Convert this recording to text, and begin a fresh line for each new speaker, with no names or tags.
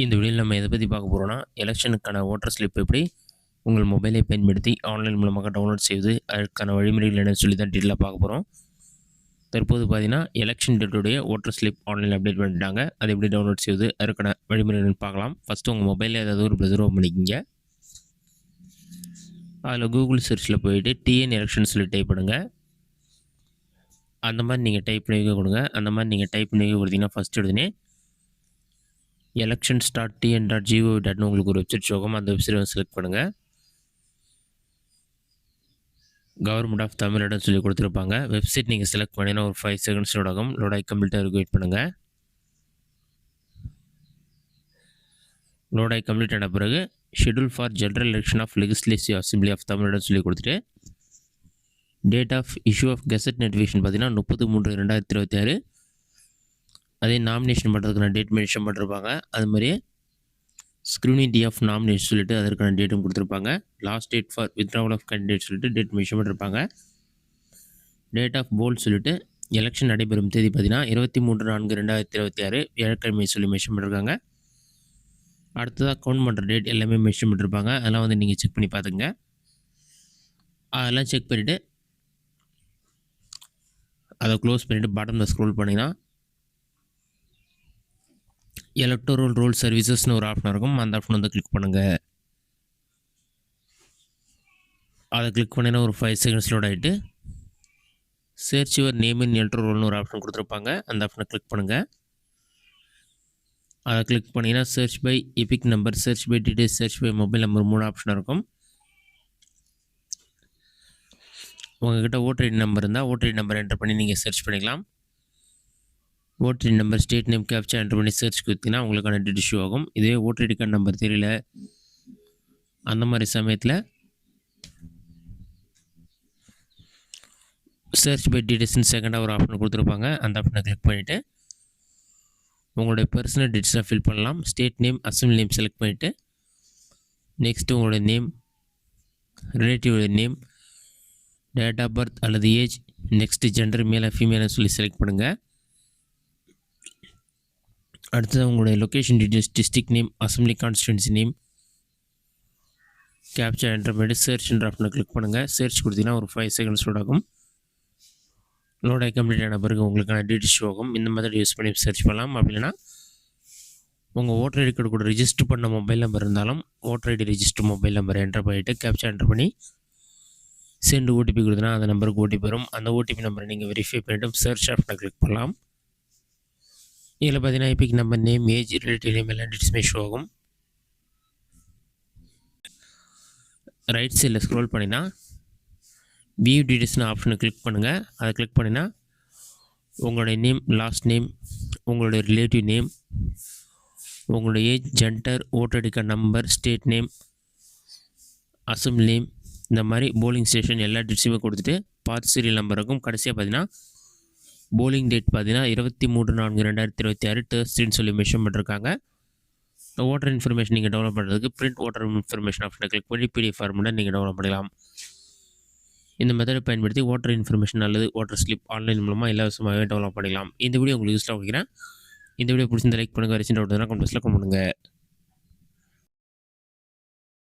இந்த வீடியோவில் நம்ம எதை பற்றி பார்க்க போகிறோம்னா, எலெக்ஷனுக்கான ஓட்டர் ஸ்லிப் எப்படி உங்கள் மொபைலை பயன்படுத்தி ஆன்லைன் மூலமாக டவுன்லோட் செய்வது, அதற்கான வழிமுறைகள் என்னன்னு சொல்லி தான் டீட்டெயிலாக பார்க்க போகிறோம். தற்போது பார்த்தீங்கன்னா, எலெக்ஷன் டேட்டுடைய ஓட்டர் ஸ்லிப் ஆன்லைனில் அப்டேட் பண்ணிட்டாங்க. அதை எப்படி டவுன்லோட் செய்வது, அதற்கான வழிமுறைகள் பார்க்கலாம். ஃபஸ்ட்டு உங்கள் மொபைலில் ஏதாவது ஒரு ப்ரௌசர் ஓப்பன் பண்ணிக்கிங்க. அதில் கூகுள் சர்ச்சில் போயிட்டு டிஎன் எலெக்ஷன் சொல்லி டைப் பண்ணுங்கள். அந்த மாதிரி நீங்கள் டைப் பண்ணி வைக்க கொடுங்க. அந்த மாதிரி நீங்கள் டைப் பண்ணி வைக்க கொடுத்தீங்கன்னா ஃபஸ்ட் எடுத்துனே elections.tn.gov.in உங்களுக்கு ஒரு வெப்சைட் ஷோகும். அந்த வெப்சைட்டை செலக்ட் பண்ணுங்கள். கவர்மெண்ட் ஆஃப் தமிழ்நாடுன்னு சொல்லி கொடுத்துருப்பாங்க. வெப்சைட் நீங்கள் செலக்ட் பண்ணிங்கன்னா ஒரு 5 செகண்ட்ஸ் லோட் ஆகும். லோட் ஆகி கம்ப்ளீட்டாக இருக்கு, வெயிட் பண்ணுங்கள். லோட் ஆகி கம்ப்ளீட் ஆன பிறகு schedule for general election of legislative assembly of தமிழ்நாடுன்னு சொல்லி கொடுத்துட்டு date of issue of gazette notification பார்த்தீங்கன்னா 30/3/2026. அதே நாமினேஷன் பண்ணுறதுக்கான டேட் மென்ஷன் பண்ணிருப்பாங்க. அது மாதிரியே ஸ்க்ரூனிட்டி ஆஃப் நாமினேஷன் சொல்லிட்டு அதற்கான டேட்டும் கொடுத்துருப்பாங்க. Last date for withdrawal of candidate சொல்லிட்டு டேட் மென்ஷன் பண்ணிருப்பாங்க. டேட் ஆஃப் போல் சொல்லிட்டு எலெக்ஷன் நடைபெறும் தேதி பார்த்தீங்கன்னா 23/4/2026 வியாழக்கிழமை சொல்லி மென்ஷன் பண்ணிருக்காங்க. அடுத்ததாக கவுண்ட் பண்ணுற டேட் எல்லாமே மென்ஷன் பண்ணிருப்பாங்க. அதெல்லாம் வந்து நீங்கள் செக் பண்ணி பார்த்துங்க. அதெல்லாம் செக் பண்ணிவிட்டு அதை க்ளோஸ் பண்ணிவிட்டு பாட்டமில் ஸ்க்ரோல் பண்ணிங்கன்னா எலக்டோரல் ரோல் சர்வீசஸ்னு ஒரு ஆப்ஷன் இருக்கும். அந்த ஆப்ஷன் வந்து கிளிக் பண்ணுங்கள். அதை கிளிக் பண்ணினா ஒரு 5 செகண்ட்ஸ் லோட் ஆகிட்டு search your name in electoral ரோல்னு ஒரு ஆப்ஷன் கொடுத்துருப்பாங்க. அந்த ஆப்ஷனை கிளிக் பண்ணுங்கள். அதை கிளிக் பண்ணிங்கன்னா search by EPIC number, search by details, search by mobile number 3 option இருக்கும். உங்கள்கிட்ட ஓட்டர் ஐடி நம்பர் இருந்தால் ஓட்டர் ஐடி நம்பர் என்டர் பண்ணி நீங்கள் சர்ச் பண்ணிக்கலாம். Voter ID number, state name, captcha enter பண்ணி சர்ச் கொடுத்தீங்கன்னா உங்களுக்கான டீட் இஷ்யூ ஆகும். இதே ஓட்டர் ஐடி கார்டு நம்பர் தெரியல, அந்த மாதிரி சமயத்தில் சர்ச் பை டீடைல்ஸ்னு செகண்டாக ஒரு ஆப்ஷன் கொடுத்துருப்பாங்க. அந்த ஆப்ஷனை கிளிக் பண்ணிவிட்டு உங்களுடைய பர்சனல் டீட்டெயில்ஸை ஃபில் பண்ணலாம். State name, assembly name select பண்ணிவிட்டு நெக்ஸ்ட்டு உங்களுடைய name, relative name, date of birth அல்லது ஏஜ், நெக்ஸ்ட்டு ஜெண்டர் மேலே ஃபீமேல்னு சொல்லி செலக்ட் பண்ணுங்கள். அடுத்தது உங்களுடைய location details, district name, assembly constituency name, captcha enter பண்ணிட்டு சர்ச்ன்ற ஆப்ஷனை கிளிக் பண்ணுங்கள். சர்ச் கொடுத்தீங்கன்னா ஒரு 5 செகண்ட்ஸ் லோட் ஆகும். லோட் ஆகி கம்ப்ளீட் ஆன பிறகு உங்களுக்கான டீட்டெயில்ஸ் ஷோ ஆகும். இந்த மெத்தட் யூஸ் பண்ணி சர்ச் பண்ணலாம். அப்படி இல்லைனா உங்கள் ஓட்டர் ஐடி கார்டு கூட ரிஜிஸ்டர் பண்ண மொபைல் நம்பர் இருந்தாலும் voter ID register mobile number enter பண்ணிவிட்டு கேப்சா என்டர் பண்ணி சென்ட் ஓடிபி கொடுத்தனா அந்த நம்பருக்கு ஓடிபி வரும். அந்த ஓடிபி நம்பரை நீங்கள் வெரிஃபை பண்ணிவிட்டு சர்ச் ஆப்ஷனை கிளிக் பண்ணலாம். இதில் பார்த்தீங்கன்னா Epic number, name, age, relative name எல்லாம் டீட்டெயில்ஸுமே ஷோ ஆகும். ரைட் சைடில் ஸ்க்ரோல் பண்ணினா வியூ டீட்டெயில்ஸ்னு ஆப்ஷனை கிளிக் பண்ணுங்கள். அதை கிளிக் பண்ணினா உங்களுடைய நேம், லாஸ்ட் நேம், உங்களுடைய ரிலேட்டிவ் நேம், உங்களுடைய age, gender, voter ID card number, state name, assembly name, இந்த மாதிரி போலிங் ஸ்டேஷன் எல்லா டீட்டெயில்ஸுமே கொடுத்துட்டு பார்ட் சீரியல் நம்பர் இருக்கும். கடைசியாக பார்த்தீங்கன்னா போலிங் டேட் பார்த்தீங்கன்னா 23/4/2026 தேர்ஸ்டேன்னு சொல்லி மென்ஷன் பண்ணிருக்காங்க. ஓட்டர் இன்ஃபர்மேஷன் நீங்கள் டவுன்லோட் பண்ணுறதுக்கு பிரிண்ட் ஓட்டர் இன்ஃபர்மேஷன் ஆப்ஷனை கிளிக் பண்ணி பிடிஎஃப் ஃபார்மெட்டில் நீங்கள் டவுன்லோட் பண்ணலாம். இந்த மெத்தடை பயன்படுத்தி ஓட்டர் இன்ஃபர்மேஷன் அல்லது ஓட்டர் ஸ்லிப் ஆன்லைன் மூலமாக இலவசமாகவே டவுன்லோட் பண்ணிக்கலாம். இந்த வீடியோ உங்களுக்கு யூஸ்ஃபுல்லாக வைக்கிறேன். இந்த வீடியோ பிடிச்சிருந்த லைக் பண்ணுங்கள். ரீசெண்டாக கமெண்ட் பாக்ஸில் கமெண்ட் பண்ணுங்கள்.